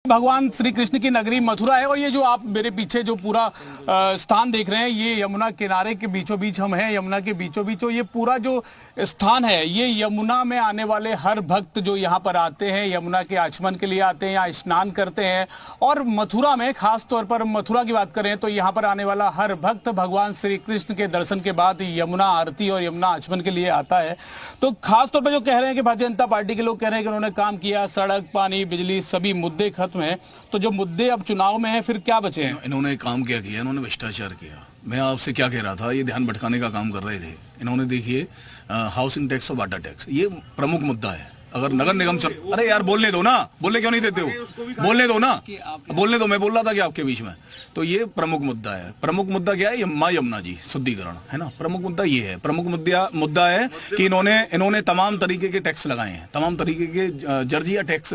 भगवान श्री कृष्ण की नगरी मथुरा है और ये जो आप मेरे पीछे जो पूरा स्थान देख रहे हैं ये यमुना किनारे के बीचों बीच हम हैं। यमुना के बीचों बीच ये पूरा जो स्थान है ये यमुना में आने वाले हर भक्त जो यहाँ पर आते हैं यमुना के आचमन के लिए आते हैं, यहाँ स्नान करते हैं। और मथुरा में खास तौर पर मथुरा की बात करें तो यहाँ पर आने वाला हर भक्त भगवान श्री कृष्ण के दर्शन के बाद यमुना आरती और यमुना आचमन के लिए आता है। तो खास तौर पर जो कह रहे हैं कि भारतीय जनता पार्टी के लोग कह रहे हैं कि उन्होंने काम किया, सड़क, पानी, बिजली सभी मुद्दे खत्म है। तो जो मुद्दे अब चुनाव में है फिर क्या बचे हैं? इन्होंने काम क्या किया? इन्होंने भ्रष्टाचार किया। मैं आपसे क्या कह रहा था, ये ध्यान भटकाने का काम कर रहे थे। इन्होंने देखिए हाउसिंग टैक्स और वाटर टैक्स, ये प्रमुख मुद्दा है। अगर नगर निगम चल, अरे यार बोलने दो ना, बोलने क्यों नहीं देते हो? बोलने दो ना, बोलने दो। मैं बोल रहा था कि आपके बीच में, तो ये प्रमुख मुद्दा है। प्रमुख मुद्दा क्या है? माँ यमुना जी शुद्धिकरण है ना, प्रमुख मुद्दा ये है। प्रमुख मुद्दा है कि इन्होंने तमाम तरीके के टैक्स लगाए हैं, तमाम तरीके के जर्जिया टैक्स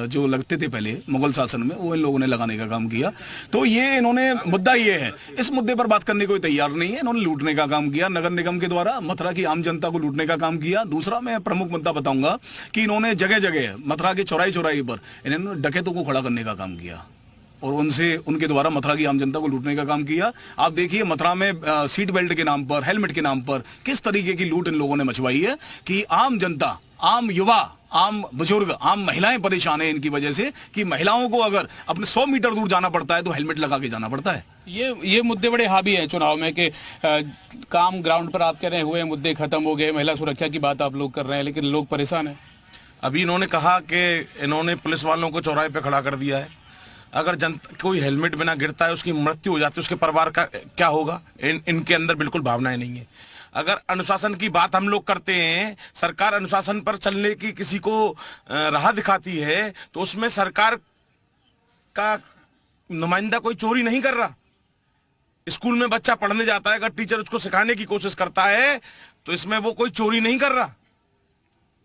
जो लगते थे पहले मुगल शासन में, वो इन लोगों ने लगाने का काम किया। तो ये इन्होंने मुद्दा ये है, इस मुद्दे पर बात करने को तैयार नहीं है। इन्होंने लूटने का काम किया, नगर निगम के द्वारा मथुरा की आम जनता को लूटने का काम किया। दूसरा मैं प्रमुख मुद्दा बताऊंगा कि इन्होंने जगह जगह मथुरा के चौराहे चौराहे पर इन्होंने डकैतों को खड़ा करने का काम किया और उनके द्वारा मथुरा की आम जनता को लूटने का काम किया। आप देखिए मथुरा में सीट बेल्ट के नाम पर, हेलमेट के नाम पर किस तरीके की लूट इन लोगों ने मचवाई है कि आम जनता, आम युवा, आम बुजुर्ग, आम महिलाएं परेशान है इनकी वजह से कि महिलाओं को अगर अपने 100 मीटर दूर जाना पड़ता है तो हेलमेट लगा के जाना पड़ता है। ये मुद्दे बड़े हावी हैं चुनाव में कि काम ग्राउंड पर आप कह रहे हुए मुद्दे खत्म हो गए, महिला सुरक्षा की बात आप लोग कर रहे हैं, लेकिन लोग परेशान हैं। अभी इन्होंने कहा कि इन्होंने पुलिस वालों को चौराहे पे खड़ा कर दिया है। अगर जनता कोई हेलमेट बिना गिरता है, उसकी मृत्यु हो जाती है, उसके परिवार का क्या होगा? इनके अंदर बिल्कुल भावनाएं नहीं है। अगर अनुशासन की बात हम लोग करते हैं, सरकार अनुशासन पर चलने की किसी को राह दिखाती है, तो उसमें सरकार का नुमाइंदा कोई चोरी नहीं कर रहा। स्कूल में बच्चा पढ़ने जाता है, अगर टीचर उसको सिखाने की कोशिश करता है तो इसमें वो कोई चोरी नहीं कर रहा।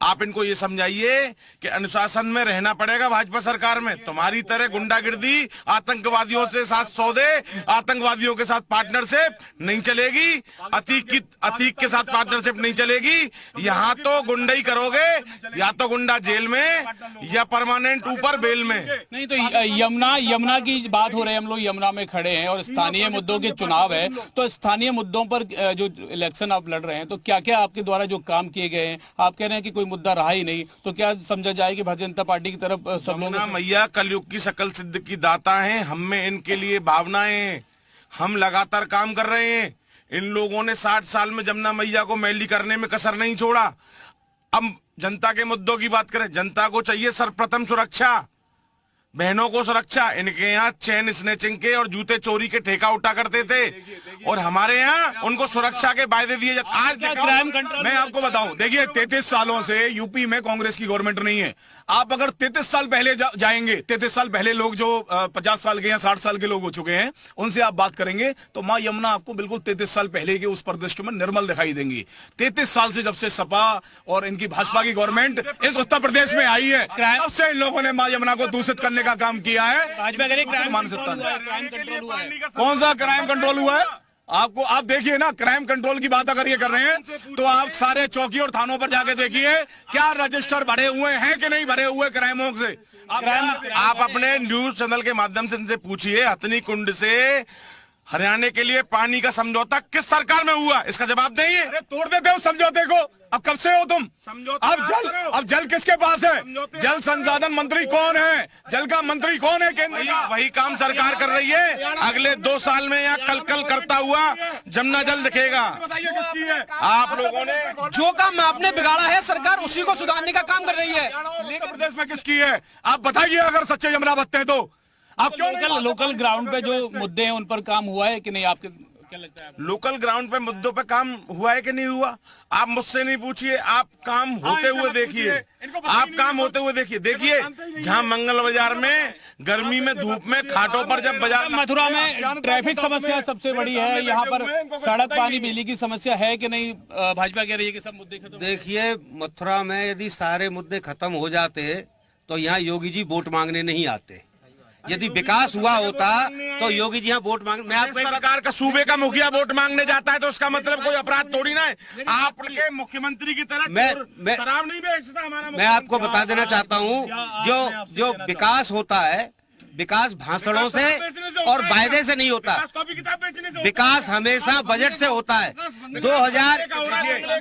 आप इनको ये समझाइए कि अनुशासन में रहना पड़ेगा भाजपा सरकार में। तुम्हारी तरह गुंडागिर्दी, आतंकवादियों से साथ सौदे, आतंकवादियों के साथ पार्टनरशिप नहीं चलेगी। अतीक के साथ पार्टनरशिप नहीं चलेगी। यहाँ तो गुंडाई करोगे, या तो गुंडा जेल में या परमानेंट ऊपर बेल में। नहीं तो यमुना की बात हो रही है, हम लोग यमुना में खड़े हैं और स्थानीय मुद्दों के चुनाव है। तो स्थानीय मुद्दों पर जो इलेक्शन आप लड़ रहे हैं, तो क्या क्या आपके द्वारा जो काम किए गए हैं? आप कह रहे हैं कि कोई मुद्दा रहा ही नहीं, तो क्या समझा जाए कि भारतीय जनता पार्टी की तरफ सब लोग? मैया कलयुग की सकल सिद्ध की दाता हैं, हम में इनके लिए भावनाएं हैं। हम लगातार काम कर रहे हैं। इन लोगों ने 60 साल में जमुना मैया को मैली करने में कसर नहीं छोड़ा। अब जनता के मुद्दों की बात करें, जनता को चाहिए सर्वप्रथम सुरक्षा, बहनों को सुरक्षा। इनके यहाँ चेन स्नेचिंग के और जूते चोरी के ठेका उठा करते थे और हमारे यहाँ उनको सुरक्षा के वायदे दिए जाते। आज क्राइम कंट्रोल, मैं आपको बताऊं, देखिए 33 सालों से यूपी में कांग्रेस की गवर्नमेंट नहीं है। आप अगर 33 साल पहले जाएंगे, 33 साल पहले लोग जो 50 साल के या 60 साल के लोग हो चुके हैं, उनसे आप बात करेंगे तो माँ यमुना आपको बिल्कुल 33 साल पहले के उस परिदृश्य में निर्मल दिखाई देंगी। 33 साल से जब से सपा और इनकी भाजपा की गवर्नमेंट इस उत्तर प्रदेश में आई है, तब से इन लोगों ने माँ यमुना को दूषित करने का काम किया है। मान सकता है कौन सा क्राइम कंट्रोल हुआ है? आपको आप देखिए ना, क्राइम कंट्रोल की बात अगर ये कर रहे हैं तो आप सारे चौकी और थानों पर जाके देखिए क्या रजिस्टर भरे हुए हैं कि नहीं भरे हुए क्राइमों से। आप अपने न्यूज चैनल के माध्यम से इनसे पूछिए, हथनी कुंड से हरियाणा के लिए पानी का समझौता किस सरकार में हुआ, इसका जवाब देंगे। तोड़ देते हो समझौते को। अब कब से हो तुम? अब जल किसके पास है? जल संसाधन मंत्री कौन है? जल का मंत्री कौन है केंद्र का? वही काम सरकार कर रही है। अगले 2 साल में यहाँ कल करता हुआ जमुना जल दिखेगा। आप लोगों ने जो काम आपने बिगाड़ा है, सरकार उसी को सुधारने का काम कर रही है। लेकिन प्रदेश में किसकी है? आप बताइए अगर सच्चे यमुना भक्त हैं तो। आप लोकल ग्राउंड पे जो मुद्दे हैं उन पर काम हुआ है कि नहीं? आपके क्या लगता है? लोकल ग्राउंड पे मुद्दों पे काम हुआ है कि नहीं हुआ? आप मुझसे नहीं पूछिए, आप काम होते हुए देखिए। आप काम होते हुए देखिए जहां मंगल बाजार में गर्मी में धूप में खाटों पर जब बाजार, मथुरा में ट्रैफिक समस्या सबसे बड़ी है। यहाँ पर सड़क, पानी, बिजली की समस्या है कि नहीं? भाजपा कह रही है कि सब मुद्दे खत्म। देखिए मथुरा में यदि सारे मुद्दे खत्म हो जाते तो यहाँ योगी जी वोट मांगने नहीं आते। यदि विकास हुआ होता तो योगी जी यहाँ वोट मांग, मैं आपको सरकार का सूबे का मुखिया वोट मांगने जाता है तो उसका मतलब कोई अपराध थोड़ी ना है। आपके मुख्यमंत्री की तरह शराब नहीं बेचता हमारा। मैं आपको बता देना चाहता हूँ, जो विकास होता है विकास भाषणों से और वायदे से नहीं होता। विकास हमेशा बजट से होता है। 2000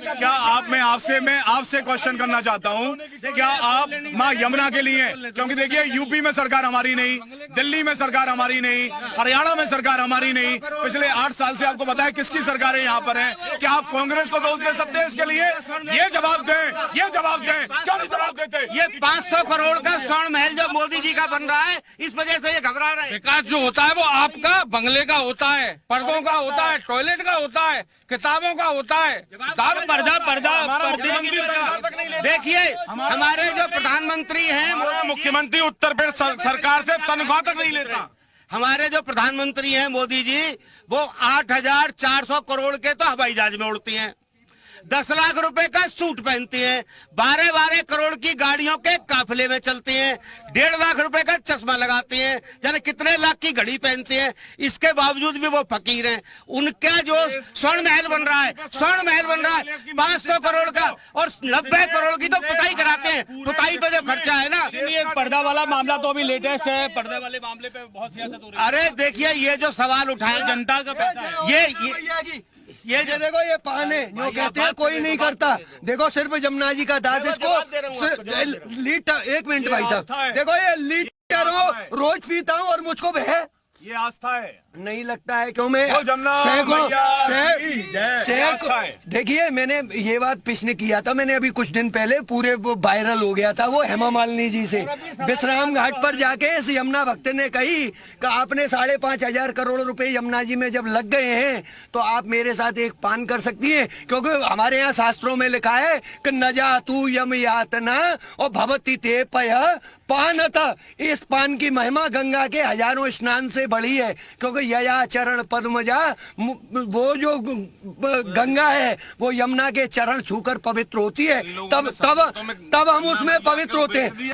क्या मैं आपसे क्वेश्चन करना चाहता हूं, क्या आप मां यमुना के लिए, क्योंकि देखिए यूपी में सरकार हमारी नहीं, दिल्ली में सरकार हमारी नहीं, हरियाणा में सरकार हमारी नहीं, पिछले 8 साल से आपको पता है किसकी सरकारें यहाँ पर हैं, क्या आप कांग्रेस को दोष दे सकते हैं इसके लिए? ये जवाब दें, क्यों नहीं जवाब देते? ये 500 करोड़ का स्वर्ण महल जो मोदी जी का बन रहा है, इस वजह से ये घबरा रहे हैं। विकास जो होता है वो आपका बंगले का होता है, पर्दों का होता है, टॉयलेट का होता है, किताबों का होता है, देखिए हमारे जो प्रधानमंत्री हैं, मुख्यमंत्री उत्तर प्रदेश सरकार से तनख्वाह तक नहीं लेता। हमारे जो प्रधानमंत्री हैं मोदी जी, वो 8,400 करोड़ के तो हवाई जहाज में उड़ती हैं, 10 लाख रुपए का सूट पहनती हैं, 12-12 करोड़ की गाड़ियों के काफिले में चलती हैं, 1.5 लाख रुपए का चश्मा लगाती हैं, जाने कितने लाख की घड़ी पहनती हैं। इसके बावजूद भी वो फकीर हैं। उनका जो स्वर्ण महल बन रहा है 500 करोड़ का, और 90 करोड़ की तो पुताई कराते हैं। पुताई पे जो खर्चा है ना, ये पर्दा वाला मामला तो अभी लेटेस्ट है, पर्दे वाले मामले पे बहुत सियासत हो रही है। अरे देखिए ये जो सवाल उठाए, जनता का पैसा है। ये जो देखो ये पाने जो कहते हैं कोई नहीं करता। देखो सिर्फ जमुना जी का दास इसको लीटर, 1 मिनट भाई साहब, देखो ये लीटरों रोज पीता हूँ और मुझको है ये आस्था है, नहीं लगता है क्यों? मैं देखिए मैंने ये बात पिछले किया था, मैंने अभी कुछ दिन पहले पूरे वायरल हो गया था वो हेमा मालिनी जी से। विश्राम घाट पर जाके इस यमुना भक्त ने कही कि आपने 5,500 करोड़ रुपए यमुना जी में जब लग गए हैं तो आप मेरे साथ एक पान कर सकती हैं, क्योंकि हमारे यहाँ शास्त्रों में लिखा है कि न जा तू यम यातना और भवती ते पय पानत। इस पान की महिमा गंगा के हजारों स्नान से बड़ी है, क्योंकि यया चरण पद्मजा, वो जो गंगा है वो यमुना के चरण छूकर पवित्र होती है, तब हम उसमें पवित्र होते हैं।